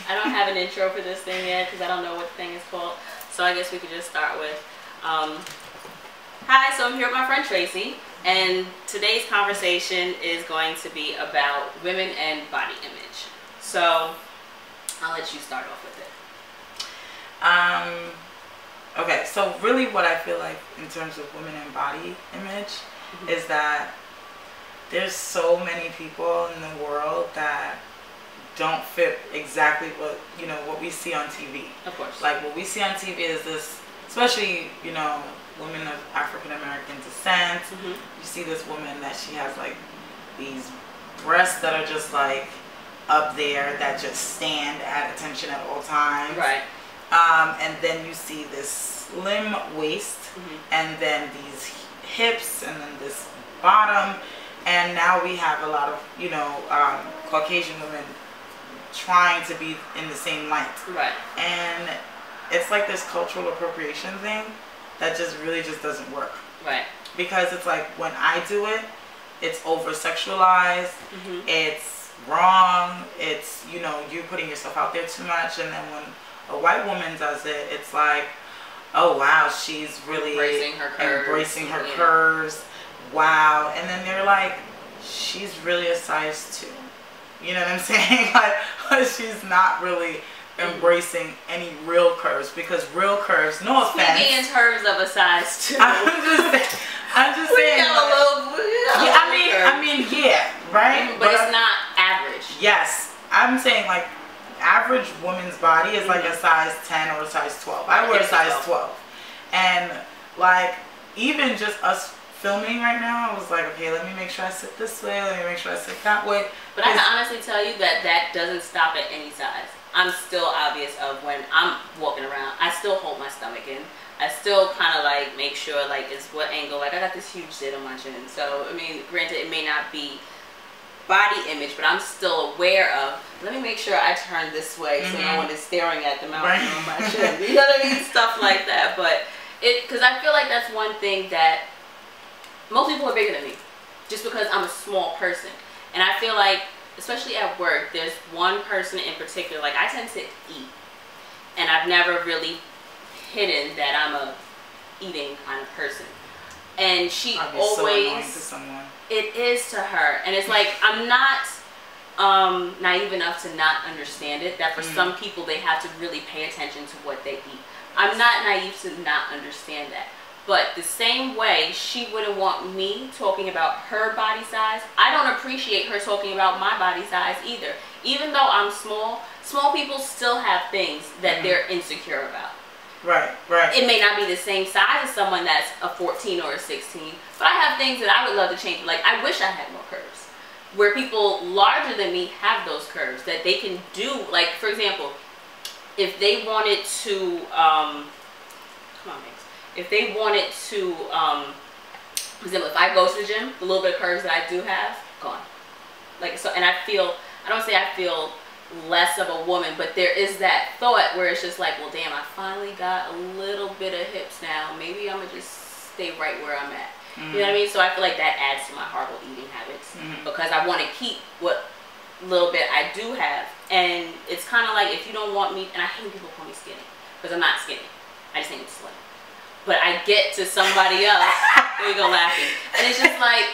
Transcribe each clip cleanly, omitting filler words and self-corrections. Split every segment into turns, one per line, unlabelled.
I don't have an intro for this thing yet because I don't know what the thing is called. So I guess we could just start with, hi, so I'm here with my friend Tracy, and today's conversation is going to be about women and body image. So I'll let you start off with it.
Okay, so really what I feel like in terms of women and body image is that there's so many people in the world that don't fit exactly what, you know, what we see on TV.
Of course.
Like what we see on TV is this, especially, you know, women of African American descent. You see this woman that she has like these breasts that are just like up there that just stand at attention at all times.
Right.
And then you see this slim waist, and then these hips, and then this bottom, and now we have a lot of, you know, Caucasian women trying to be in the same light. Right. And it's like this cultural appropriation thing that just really just doesn't work. Right. Because it's like when I do it, it's over sexualized, it's wrong, it's, you know, you're putting yourself out there too much, and then when a white woman does it, it's like, oh wow, she's really embracing her curves. Wow. And then they're like, she's really a size 2. You know what I'm saying? Like, she's not really embracing any real curves, because real curves, no offense.
Speaking in terms of a size 2.
I'm just saying. Yeah, I mean, yeah, right?
But it's not average.
Yes. I'm saying like average woman's body is like a size 10 or a size 12. I wear a size 12. And like even just us filming right now, I was like, okay, let me make sure I sit this way, let me make sure I sit that way.
But I can honestly tell you that that doesn't stop at any size. I'm still obvious of when I'm walking around, I still hold my stomach in. I still kind of like make sure like it's what angle, like I got this huge zit on my chin. So, I mean, granted it may not be body image, but I'm still aware of, let me make sure I turn this way so no one is staring at the mountain on my chin. You know what I mean? Stuff like that. But because I feel like that's one thing that most people are bigger than me, just because I'm a small person. And I feel like, especially at work, there's one person in particular, like I tend to eat, and I've never really hidden that I'm a eating kind of person. And she always, so annoying to someone. It is to her, and it's like I'm not naive enough to not understand it, that for some people they have to really pay attention to what they eat. I'm not naive to not understand that. But the same way she wouldn't want me talking about her body size, I don't appreciate her talking about my body size either. Even though I'm small, small people still have things that they're insecure about. Right, right. It may not be the same size as someone that's a 14 or a 16, but I have things that I would love to change. Like, I wish I had more curves, where people larger than me have those curves that they can do. Like, for example, if they wanted to, if they wanted to, for example, if I go to the gym, the little bit of curves that I do have, gone. Like, so, and I feel, I don't say I feel less of a woman, but there is that thought where it's just like, well, damn, I finally got a little bit of hips now. Maybe I'm gonna just stay right where I'm at. You know what I mean? So I feel like that adds to my horrible eating habits, because I want to keep what little bit I do have. And it's kind of like, if you don't want me, and I hate people call me skinny, because I'm not skinny. I just think it's slim. But I get to somebody else, there you go laughing, and it's just like,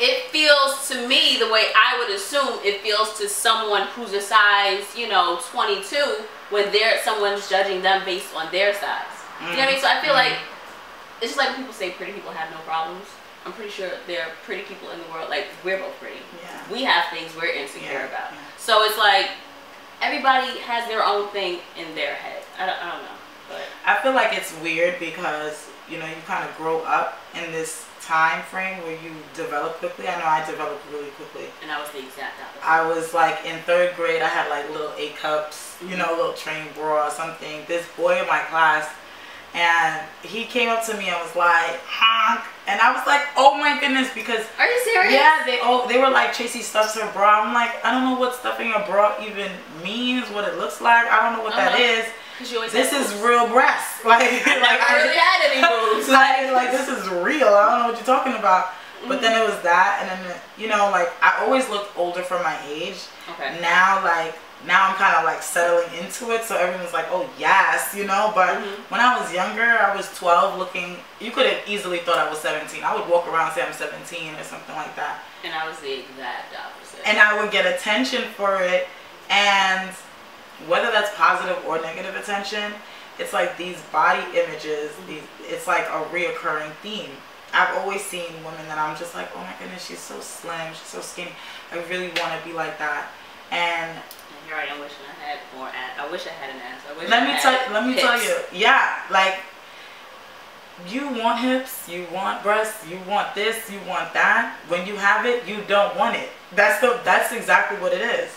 it feels to me the way I would assume it feels to someone who's a size, you know, 22, when someone's judging them based on their size. You know what I mean? So I feel like, it's just like when people say pretty people have no problems. I'm pretty sure there are pretty people in the world, like, we're both pretty. Yeah. We have things we're insecure about. Yeah. So it's like, everybody has their own thing in their head. I don't know. But
I feel like it's weird because, you know, you kind of grow up in this time frame where you develop quickly. I know I developed really quickly.
And I was the exact opposite.
I was like in 3rd grade, I had like little A cups, you know, a little train bra or something. This boy in my class, and he came up to me and was like, honk. And I was like, oh my goodness, because...
Are you serious?
Yeah, they were like, Tracy stuffs her bra. I'm like, I don't know what stuffing a bra even means, what it looks like. I don't know what that is. This is real breasts. Like,
I never really had any boobs.
Like, this is real. I don't know what you're talking about. But then it was that, and then, you know, like, I always looked older for my age.
Okay.
Now, like, now I'm kind of like settling into it, so everyone's like, oh yes, you know. But when I was younger, I was 12 looking, you could have easily thought I was 17. I would walk around and say I'm 17 or something like that.
And I was the exact opposite.
And I would get attention for it, and whether that's positive or negative attention, it's like these body images, it's like a reoccurring theme. I've always seen women that I'm just like, oh my goodness, she's so slim, she's so skinny. I really want to be like that. And
here I am wishing I had more ass. I wish I had an ass.
Let me tell you, yeah, like, you want hips, you want breasts, you want this, you want that. When you have it, you don't want it. That's exactly what it is.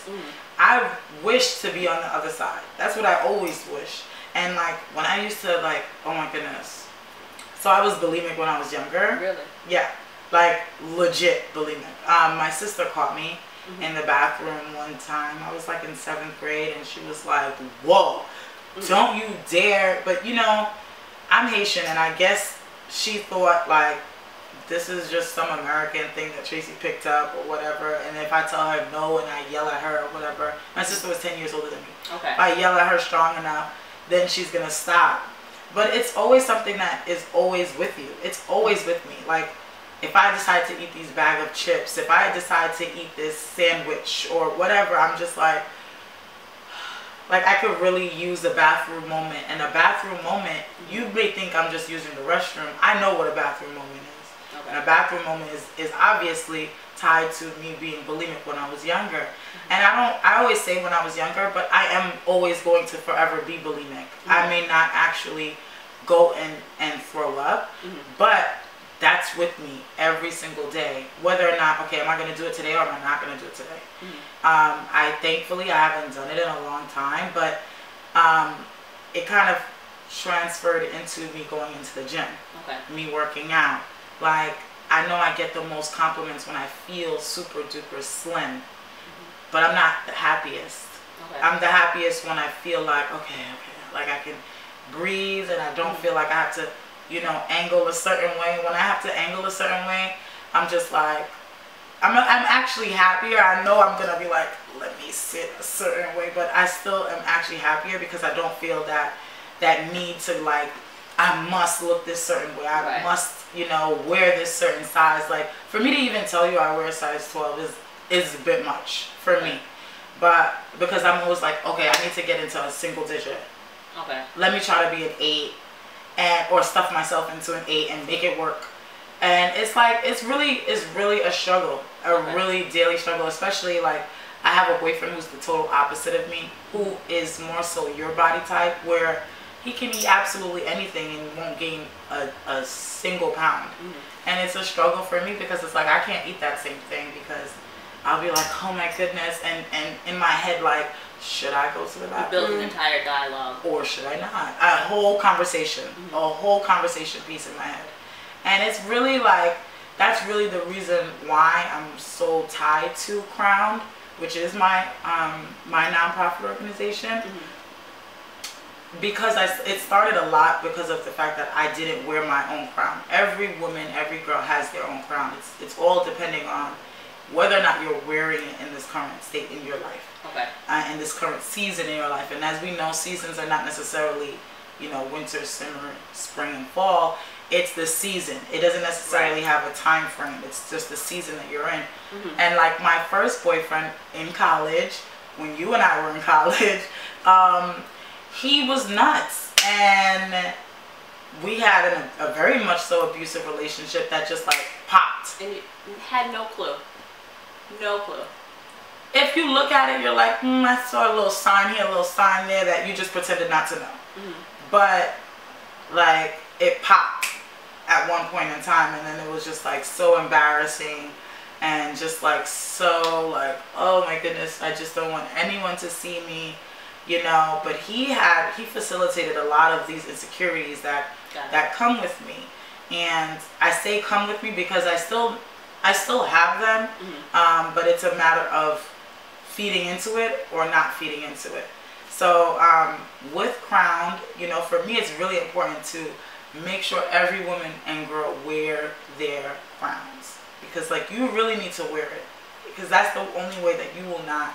I wish to be on the other side. That's what I always wish. And like, when I used to, like, oh my goodness. So I was bulimic when I was younger.
Really?
Yeah, like legit bulimic. My sister caught me in the bathroom one time. I was like in 7th grade, and she was like, whoa, don't you dare. But you know, I'm Haitian, and I guess she thought like, this is just some American thing that Tracey picked up or whatever. And if I tell her no and I yell at her or whatever, my sister was 10 years older than me.
Okay.
If I yell at her strong enough, then she's gonna stop. But it's always something that is always with you. It's always with me. Like, if I decide to eat these bag of chips, if I decide to eat this sandwich or whatever, I'm just like I could really use a bathroom moment. And a bathroom moment, you may think I'm just using the restroom. I know what a bathroom moment is. Okay. And a bathroom moment is obviously tied to me being bulimic when I was younger. And I always say when I was younger, but I am always going to forever be bulimic. I may not actually go and throw up, but that's with me every single day. Whether or not, okay, am I going to do it today or am I not going to do it today? Thankfully, I haven't done it in a long time, but it kind of transferred into me going into the gym, me working out. Like, I know I get the most compliments when I feel super duper slim, but I'm not the happiest. I'm the happiest when I feel like, okay, like I can breathe and I don't feel like I have to, you know, angle a certain way. When I have to angle a certain way, I'm just like, I'm actually happier. I know I'm gonna be like, let me sit a certain way, but I still am actually happier because I don't feel that need to, like, I must look this certain way. I must, you know, wear this certain size. Like, for me to even tell you I wear a size 12 is a bit much for me. But because I'm always like, okay, I need to get into a single digit. Let me try to be an 8 or stuff myself into an 8 and make it work. And it's like, it's really a struggle, a really daily struggle, especially like I have a boyfriend who's the total opposite of me, who is more so your body type, where he can eat absolutely anything and won't gain a single pound. And it's a struggle for me because it's like, I can't eat that same thing because I'll be like, oh my goodness, and in my head, like, should I go to the bathroom?
You build an entire dialogue.
Or should I not? A whole conversation, a whole conversation piece in my head. And it's really like, that's really the reason why I'm so tied to CROWNS, which is my my nonprofit organization. Because it started a lot because of the fact that I didn't wear my own crown. Every woman, every girl has their own crown. It's all depending on whether or not you're wearing it in this current state in your life. In this current season in your life. And as we know, seasons are not necessarily, you know, winter, summer, spring, and fall. It's the season. It doesn't necessarily have a time frame. It's just the season that you're in. And like my first boyfriend in college, when you and I were in college, he was nuts, and we had a very much so abusive relationship that just like popped.
And you had no clue. No clue.
If you look at it, you're like, I saw a little sign here, a little sign there that you just pretended not to know. But like, it popped at one point in time, and then it was just like so embarrassing and just like so like, oh my goodness, I just don't want anyone to see me. You know, but he facilitated a lot of these insecurities that come with me. And I say come with me because I still have them, but it's a matter of feeding into it or not feeding into it. So with CROWNS, you know, for me it's really important to make sure every woman and girl wear their crowns. because like you really need to wear it, because that's the only way that you will not,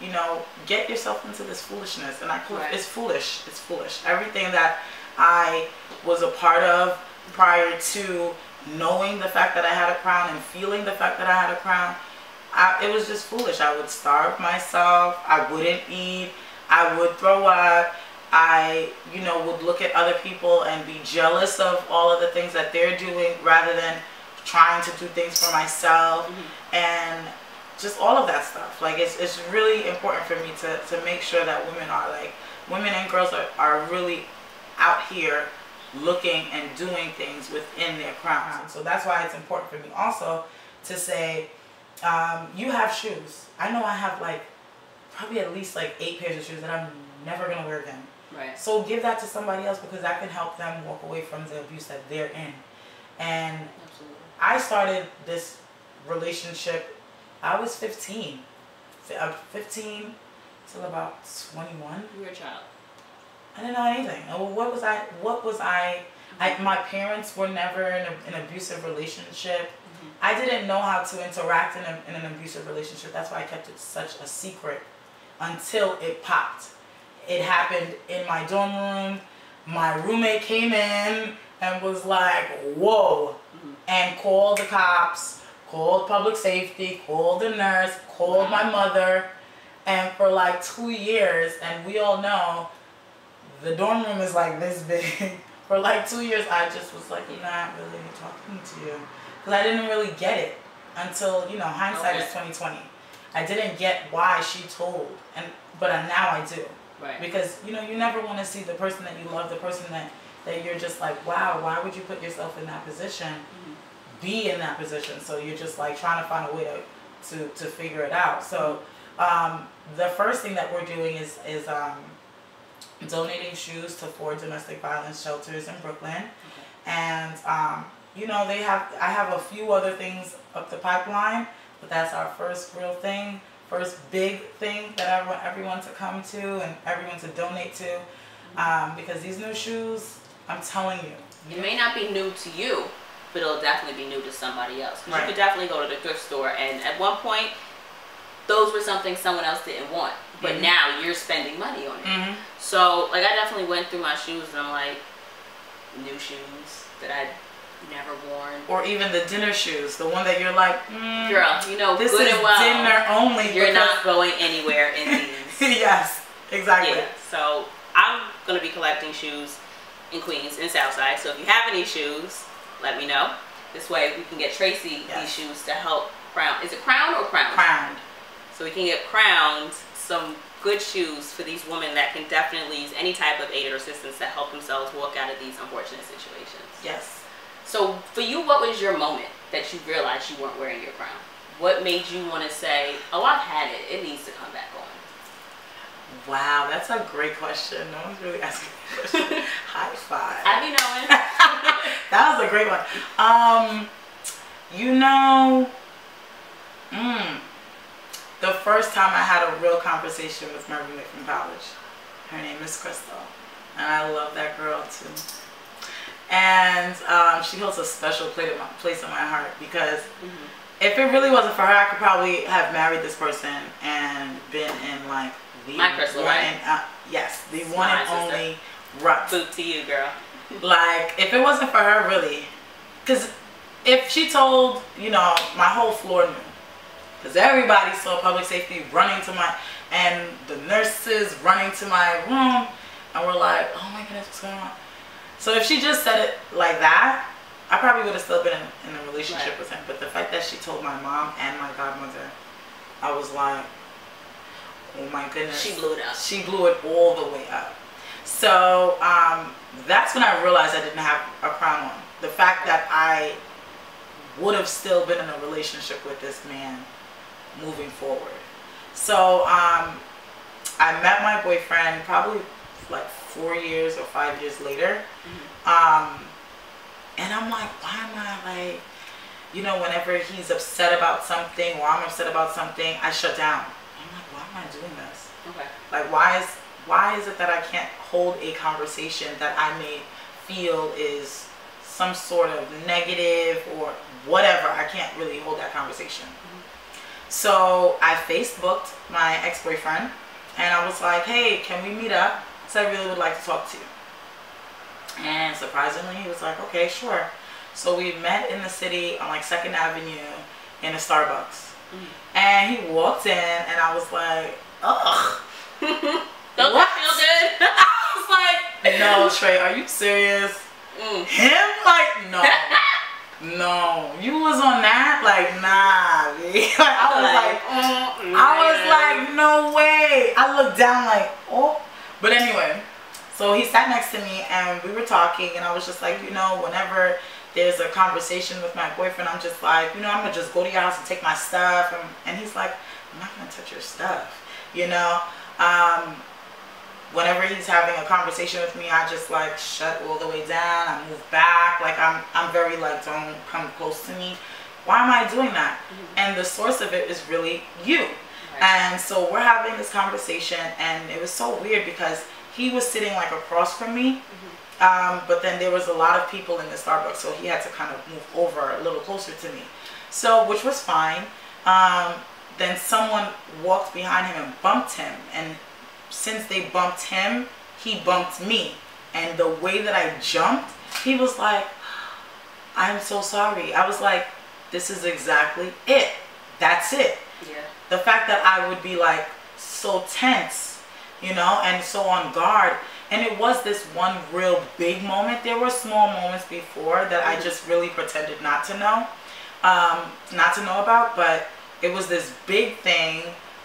you know, get yourself into this foolishness. And it's foolish. It's foolish. Everything that I was a part of prior to knowing the fact that I had a crown and feeling the fact that I had a crown, it was just foolish. I would starve myself. I wouldn't eat. I would throw up. I, you know, would look at other people and be jealous of all of the things that they're doing rather than trying to do things for myself. And just all of that stuff. Like, it's really important for me to make sure that women and girls are really out here looking and doing things within their crowns. And so that's why it's important for me also to say, you have shoes. I know I have like probably at least like 8 pairs of shoes that I'm never going to wear again.
Right.
So give that to somebody else, because that can help them walk away from the abuse that they're in. And
Absolutely.
I started this relationship, I was 15. 15 till about 21.
You were a child.
I didn't know anything. What was I? My parents were never in an abusive relationship. I didn't know how to interact in an abusive relationship. That's why I kept it such a secret until it popped. It happened in my dorm room. My roommate came in and was like, whoa, and called the cops, called public safety, called the nurse, called my mother. And for like 2 years, and we all know the dorm room is like this big. For like 2 years, I just was like, I'm not really talking to you. Because I didn't really get it until, you know, hindsight is 2020. I didn't get why she told, but now I do.
Right.
Because, you know, you never want to see the person that you love, the person that you're just like, wow, why would you put yourself in that position, be in that position? So you're just like trying to find a way to figure it out. So the first thing that we're doing is donating shoes to 4 domestic violence shelters in Brooklyn. And you know, I have a few other things up the pipeline, but that's our first real thing, first big thing that I want everyone to come to and everyone to donate to, because these new shoes, I'm telling you,
it may not be new to you, but it'll definitely be new to somebody else. Because
right.
you could definitely go to the thrift store, and at one point, those were something someone else didn't want, but now you're spending money on it. So, like, I definitely went through my shoes, and I'm like, new shoes that I'd never worn.
Or even the dinner shoes, the one that you're like,
girl, you know,
this
good
is
and well,
dinner only.
You're not going anywhere in these.
Yes, exactly.
Yeah, so I'm going to be collecting shoes in Queens and Southside. So if you have any shoes, let me know. This way we can get Tracy these shoes to help crown. Is it crown or crown?
Crowned.
So we can get crowned some good shoes for these women that can definitely use any type of aid or assistance to help themselves walk out of these unfortunate situations.
Yes.
So for you, what was your moment that you realized you weren't wearing your crown? What made you want to say, oh, I've had it. It needs to come back on.
Wow, that's a great question. No one's really asking that question. High five.
I be knowing.
That was a great one. You know, the first time I had a real conversation with my roommate from college. Her name is Crystal. And I love that girl too. And she holds a special place in my heart, because if it really wasn't for her, I could probably have married this person and been in like the
my Crystal, right?
Yes, the one and only rut.
Boot to you, girl.
Like, if it wasn't for her, really, because if she told, you know, my whole floor knew, because everybody saw public safety running to and the nurses running to my room, and we're like, oh my goodness, what's going on? So if she just said it like that, I probably would have still been in a relationship with him. But the fact that she told my mom and my godmother, I was like, oh my goodness.
She blew it up.
She blew it all the way up. So that's when I realized I didn't have a crown on. The fact that I would have still been in a relationship with this man moving forward. So I met my boyfriend probably like 4 years or 5 years later. And I'm like, why am I like, you know, whenever he's upset about something or I'm upset about something, I shut down. I'm like, why am I doing this?
Okay.
Like, why is it that I can't hold a conversation that I may feel is some sort of negative or whatever. I can't really hold that conversation. So I Facebooked my ex-boyfriend and I was like, hey, can we meet up? So I really would like to talk to you. And surprisingly, he was like, okay, sure. So we met in the city on like 2nd Avenue in a Starbucks. And he walked in and I was like, ugh.
Don't that feel good?
I was like, no, Trey, are you serious? Him? Like, no. No. You was on that? Like, nah. I was like, no way. I looked down like, oh. But anyway, so he sat next to me and we were talking and I was just like, you know, whenever there's a conversation with my boyfriend, I'm just like, you know, I'm going to just go to your house and take my stuff. And he's like, I'm not going to touch your stuff, you know. Whenever he's having a conversation with me, I just like shut all the way down. I move back. Like I'm very like, don't come close to me. Why am I doing that? And the source of it is really you. And so we're having this conversation and it was so weird because he was sitting like across from me. But then there was a lot of people in the Starbucks, so he had to kind of move over a little closer to me. So, which was fine. Then someone walked behind him and bumped him. And since they bumped him, he bumped me. And the way that I jumped, he was like, I'm so sorry. I was like, this is exactly it. That's it.
Yeah.
The fact that I would be like so tense, you know, and so on guard. And it was this one real big moment. There were small moments before that I just really pretended not to know about. But it was this big thing.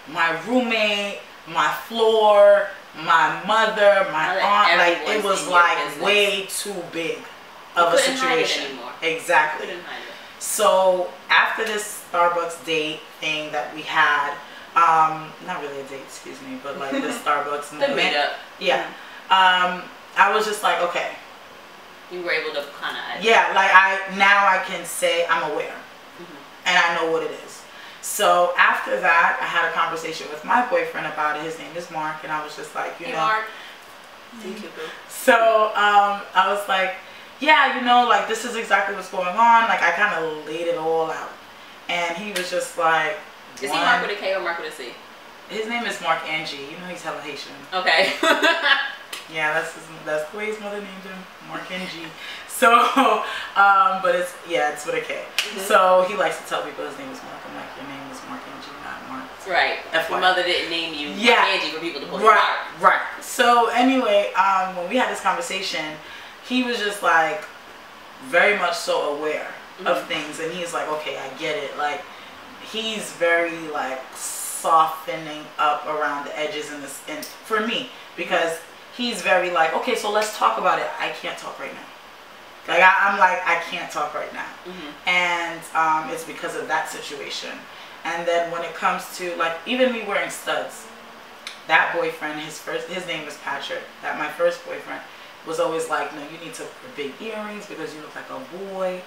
My roommate, my floor, my mother, my aunt, like it was like way too big of a situation. Exactly. So after this Starbucks date thing that we had, not really a date, excuse me, but like this Starbucks moment.
The meetup.
Yeah. I was just like, okay.
You were able to kind of.
Yeah, like now I can say I'm aware, and I know what it is. So after that, I had a conversation with my boyfriend about it. His name is Mark, and I was just like, you know.
Mark. Thank you, boo.
So I was like, yeah, you know, like this is exactly what's going on. Like I kind of laid it all out, and he was just like.
Is he Mark with a K or Mark with a C?
His name is Mark Angie. You know he's hella Haitian.
Okay.
Yeah, that's the way his mother named him, Mark Angie. So, but it's with a K. So he likes to tell people his name is Mark. I'm like, your name is Mark Angie, not Mark.
Right. If your mother didn't name you Mark Angie for people to call you Mark.
Right. So anyway, when we had this conversation, he was just like very much so aware of things, and he's like, okay, I get it. Like he's very like softening up around the edges in this, and for me, because he's very like, okay, so let's talk about it. I can't talk right now. Like I'm like, I can't talk right now. And it's because of that situation. And then when it comes to like even me wearing studs, that boyfriend, his name is Patrick, that my first boyfriend was always like, no, you need to wear big earrings because you look like a boy.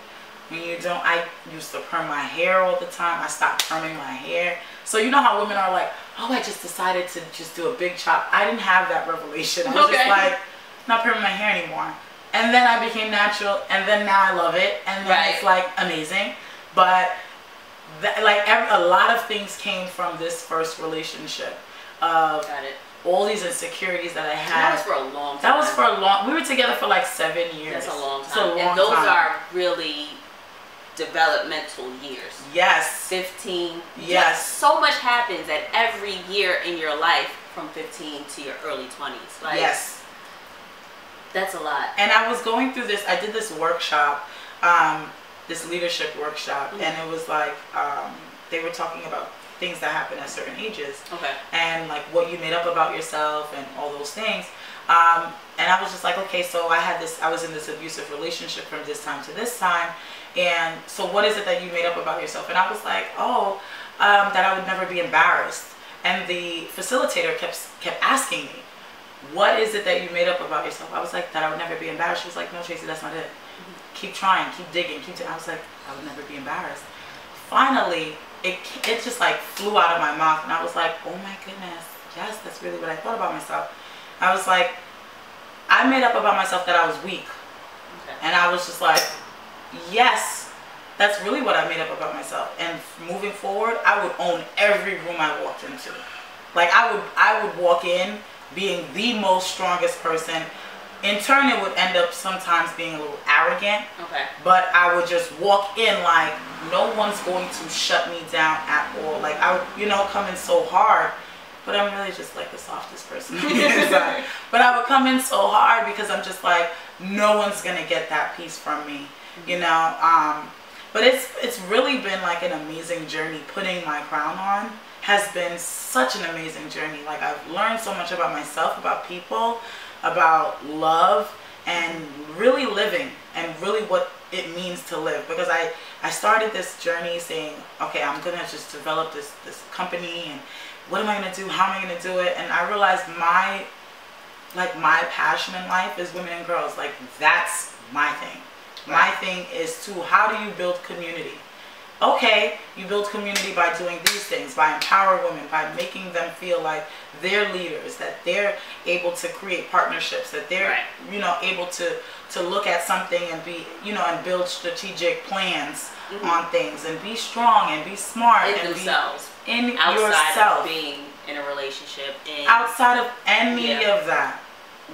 When you don't, I used to perm my hair all the time. I stopped perming my hair. So you know how women are like, oh, I just decided to just do a big chop. I didn't have that revelation. I was just like, not perming my hair anymore. And then I became natural, and then now I love it, and then it's like amazing. But a lot of things came from this first relationship. Got it. All these insecurities that I had.
That was for a long time.
That was for a long. We were together for like 7 years.
That's a long time. And those are really developmental years.
Yes.
15.
Yes.
So much happens at every year in your life from 15 to your early 20s. Like,
yes.
That's a lot.
And I was going through this. I did this workshop, this leadership workshop, and it was like they were talking about things that happen at certain ages. Okay. And like what you made up about yourself and all those things. And I was just like, okay, so I was in this abusive relationship from this time to this time. And so what is it that you made up about yourself? And I was like, oh, that I would never be embarrassed. And the facilitator kept asking me, what is it that you made up about yourself? I was like, that I would never be embarrassed. She was like, no, Tracey, that's not it. Keep trying, keep digging, I was like, I would never be embarrassed. Finally, it just like flew out of my mouth, and I was like, oh my goodness, yes, that's really what I thought about myself. I was like, I made up about myself that I was weak.
Okay.
And I was just like, yes, that's really what I made up about myself. And moving forward, I would own every room I walked into. Like I would walk in being the most strongest person. In turn, it would end up sometimes being a little arrogant.
Okay.
But I would just walk in like no one's going to shut me down at all. Like I would, come in so hard. But I'm really just like the softest person on the inside. But I would come in so hard because I'm just like, no one's gonna get that piece from me, But it's really been like an amazing journey. Putting my crown on has been such an amazing journey. Like I've learned so much about myself, about people, about love, and really living, and really what it means to live. Because I started this journey saying, okay, I'm gonna just develop this company, and what am I gonna do? How am I gonna do it? And I realized my passion in life is women and girls. Like that's my thing. My thing is to, how do you build community? Okay, you build community by doing these things, by empowering women, by making them feel like they're leaders, that they're able to create partnerships, that they're able to look at something and be and build strategic plans on things, and be strong and be smart
in themselves,
yourself,
of being in a relationship,
outside of any of that.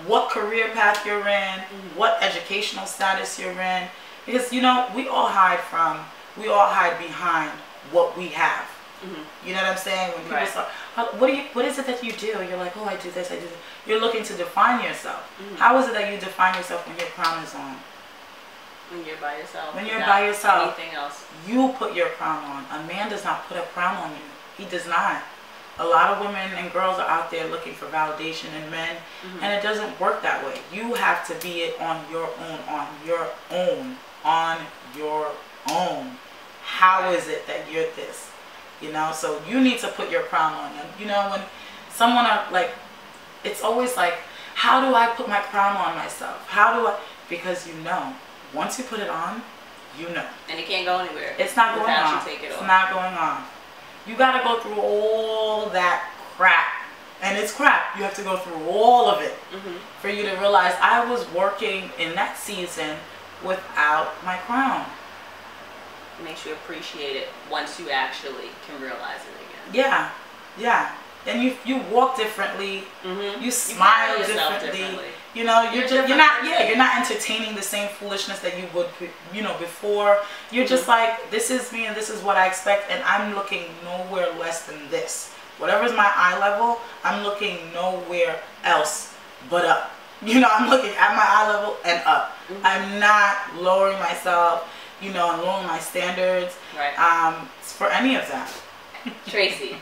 What career path you're in, what educational status you're in, because we all hide behind what we have. You know what I'm saying? When people start, what is it that you do? You're like, oh, I do this, I do this. You're looking to define yourself. How is it that you define yourself when your crown is on?
When you're by yourself.
When you're by yourself.
Anything else.
You put your crown on. A man does not put a crown on you. He does not. A lot of women and girls are out there looking for validation in men, and it doesn't work that way. You have to be it on your own, on your own. How is it that you're this? So you need to put your crown on. And when someone it's always like, how do I put my crown on myself? How do I? Because once you put it on,
and it can't go anywhere.
It's not going on. It's not going on. You got to go through all that crap. And it's crap. You have to go through all of it for you to realize I was working in that season without my crown.
It makes you appreciate it once you actually can realize it again.
Yeah. Yeah. And you walk differently. You smile differently. You're not entertaining the same foolishness that you would before. You're just like, this is me and this is what I expect, and I'm looking nowhere less than this. Whatever's my eye level, I'm looking nowhere else but up. I'm looking at my eye level and up. I'm not lowering myself, and lowering my standards for any of that.
Tracey,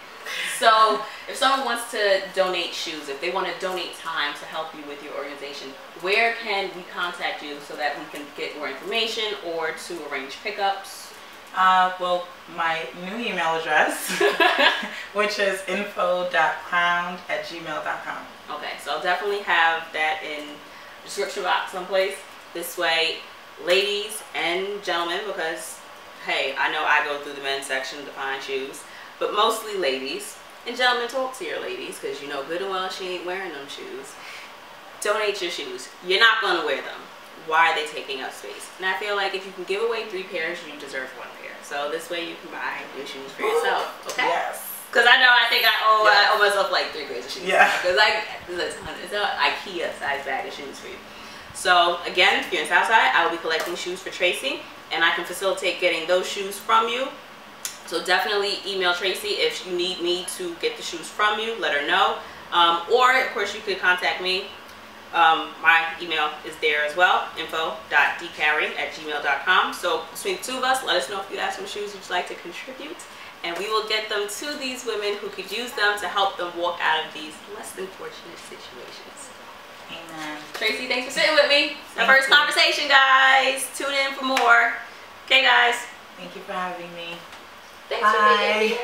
so if someone wants to donate shoes, if they want to donate time to help you with your organization, where can we contact you so that we can get more information or to arrange pickups?
Well, my new email address, which is info.crowned@gmail.com.
Okay, so I'll definitely have that in the description box someplace. This way, ladies and gentlemen, because, hey, I know I go through the men's section to find shoes, but mostly ladies. And gentlemen, talk to your ladies, because you know good and well she ain't wearing them shoes. Donate your shoes. You're not going to wear them. Why are they taking up space? And I feel like if you can give away 3 pairs, you deserve 1 pair. So this way you can buy your shoes for yourself. Okay?
Yes.
Because I think I owe myself like 3 pairs of shoes.
Yeah.
Because it's an IKEA size bag of shoes for you. So again, if you're in Southside, I will be collecting shoes for Tracey, and I can facilitate getting those shoes from you. So definitely email Tracey if you need me to get the shoes from you. Let her know. Or of course you could contact me. My email is there as well, info.dcarry@gmail.com. So between the 2 of us, let us know if you have some shoes you'd like to contribute, and we will get them to these women who could use them to help them walk out of these less than fortunate situations.
Amen.
Tracey, thanks for sitting with me. Our first conversation, guys. Tune in for more. Okay, guys.
Thank you for having me.
Thanks for being here.